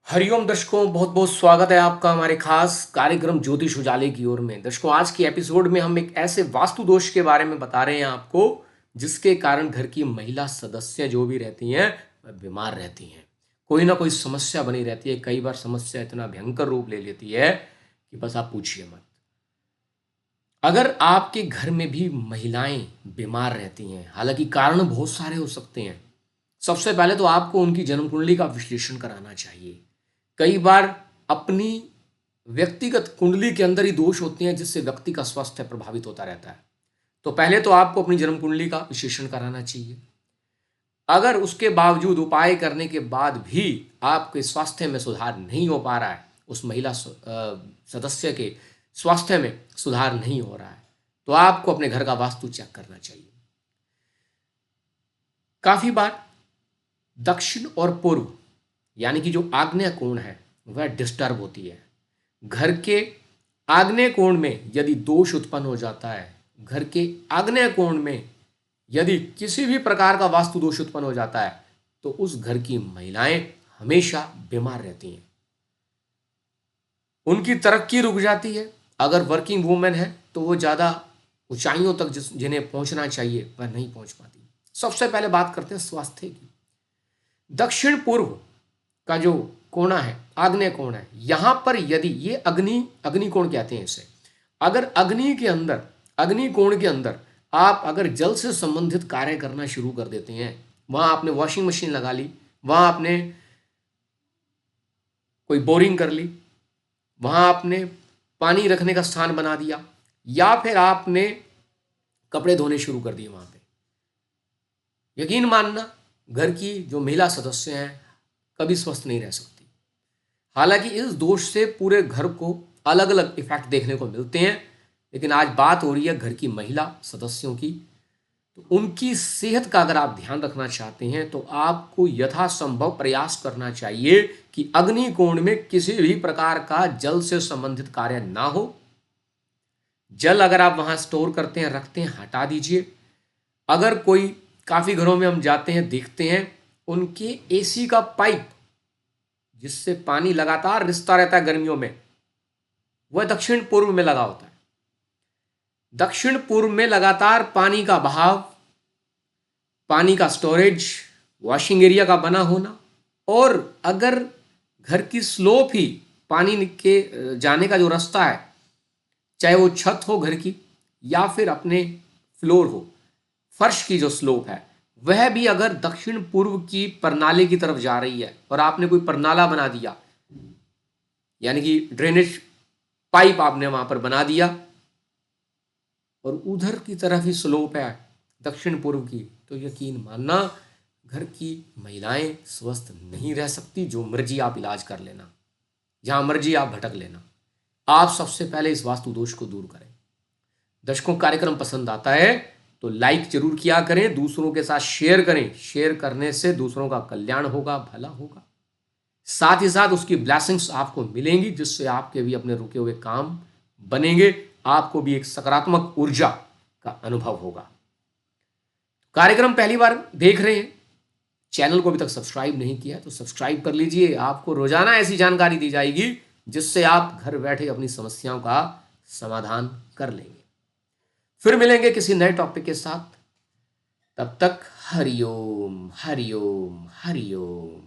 हरिओम दर्शकों, बहुत बहुत स्वागत है आपका हमारे खास कार्यक्रम ज्योतिष उजाले की ओर में। दर्शकों, आज की एपिसोड में हम एक ऐसे वास्तु दोष के बारे में बता रहे हैं आपको, जिसके कारण घर की महिला सदस्य जो भी रहती हैं वह बीमार रहती हैं। कोई ना कोई समस्या बनी रहती है। कई बार समस्या इतना भयंकर रूप ले लेती है कि बस आप पूछिए मत। अगर आपके घर में भी महिलाएं बीमार रहती हैं, हालांकि कारण बहुत सारे हो सकते हैं। सबसे पहले तो आपको उनकी जन्म कुंडली का विश्लेषण कराना चाहिए। कई बार अपनी व्यक्तिगत कुंडली के अंदर ही दोष होते हैं, जिससे व्यक्ति का स्वास्थ्य प्रभावित होता रहता है। तो पहले तो आपको अपनी जन्म कुंडली का विश्लेषण कराना चाहिए। अगर उसके बावजूद उपाय करने के बाद भी आपके स्वास्थ्य में सुधार नहीं हो पा रहा है, उस महिला सदस्य के स्वास्थ्य में सुधार नहीं हो रहा है, तो आपको अपने घर का वास्तु चेक करना चाहिए। काफी बार दक्षिण और पूर्व, यानी कि जो आग्नेय कोण है, वह डिस्टर्ब होती है। घर के आग्नेय कोण में यदि दोष उत्पन्न हो जाता है, घर के आग्नेय कोण में यदि किसी भी प्रकार का वास्तु दोष उत्पन्न हो जाता है, तो उस घर की महिलाएं हमेशा बीमार रहती हैं। उनकी तरक्की रुक जाती है। अगर वर्किंग वूमेन है तो वो ज़्यादा ऊंचाइयों तक जिन्हें पहुंचना चाहिए वह नहीं पहुंच पाती। सबसे पहले बात करते हैं स्वास्थ्य की। दक्षिण पूर्व का जो कोना है, आग्नेय कोण है, यहां पर यदि ये अग्नि कोण कहते हैं इसे। अगर अग्नि कोण के अंदर आप अगर जल से संबंधित कार्य करना शुरू कर देते हैं, वहां आपने वॉशिंग मशीन लगा ली, वहां आपने कोई बोरिंग कर ली, वहां आपने पानी रखने का स्थान बना दिया, या फिर आपने कपड़े धोने शुरू कर दिए वहां पे, यकीन मानना घर की जो महिला सदस्य हैं कभी स्वस्थ नहीं रह सकती। हालांकि इस दोष से पूरे घर को अलग अलग इफेक्ट देखने को मिलते हैं, लेकिन आज बात हो रही है घर की महिला सदस्यों की। तो उनकी सेहत का अगर आप ध्यान रखना चाहते हैं तो आपको यथासंभव प्रयास करना चाहिए कि अग्नि कोण में किसी भी प्रकार का जल से संबंधित कार्य ना हो। जल अगर आप वहां स्टोर करते हैं, रखते हैं, हटा दीजिए। अगर कोई, काफी घरों में हम जाते हैं, देखते हैं उनके एसी का पाइप जिससे पानी लगातार रिसता रहता है गर्मियों में, वह दक्षिण पूर्व में लगा होता है। दक्षिण पूर्व में लगातार पानी का बहाव, पानी का स्टोरेज, वॉशिंग एरिया का बना होना, और अगर घर की स्लोप ही पानी के जाने का जो रास्ता है, चाहे वो छत हो घर की या फिर अपने फ्लोर हो, फर्श की जो स्लोप है, वह भी अगर दक्षिण पूर्व की प्रणाली की तरफ जा रही है और आपने कोई प्रणाला बना दिया, यानी कि ड्रेनेज पाइप आपने वहां पर बना दिया और उधर की तरफ ही स्लोप है दक्षिण पूर्व की, तो यकीन मानना घर की महिलाएं स्वस्थ नहीं रह सकती। जो मर्जी आप इलाज कर लेना, जहां मर्जी आप भटक लेना, आप सबसे पहले इस वास्तु दोष को दूर करें। दर्शकों, कार्यक्रम पसंद आता है तो लाइक जरूर किया करें, दूसरों के साथ शेयर करें। शेयर करने से दूसरों का कल्याण होगा, भला होगा। साथ ही साथ उसकी ब्लेसिंग्स आपको मिलेंगी, जिससे आपके भी अपने रुके हुए काम बनेंगे, आपको भी एक सकारात्मक ऊर्जा का अनुभव होगा। कार्यक्रम पहली बार देख रहे हैं, चैनल को अभी तक सब्सक्राइब नहीं किया तो सब्सक्राइब कर लीजिए। आपको रोजाना ऐसी जानकारी दी जाएगी जिससे आप घर बैठे अपनी समस्याओं का समाधान कर लेंगे। फिर मिलेंगे किसी नए टॉपिक के साथ। तब तक हरिओम हरिओम हरिओम।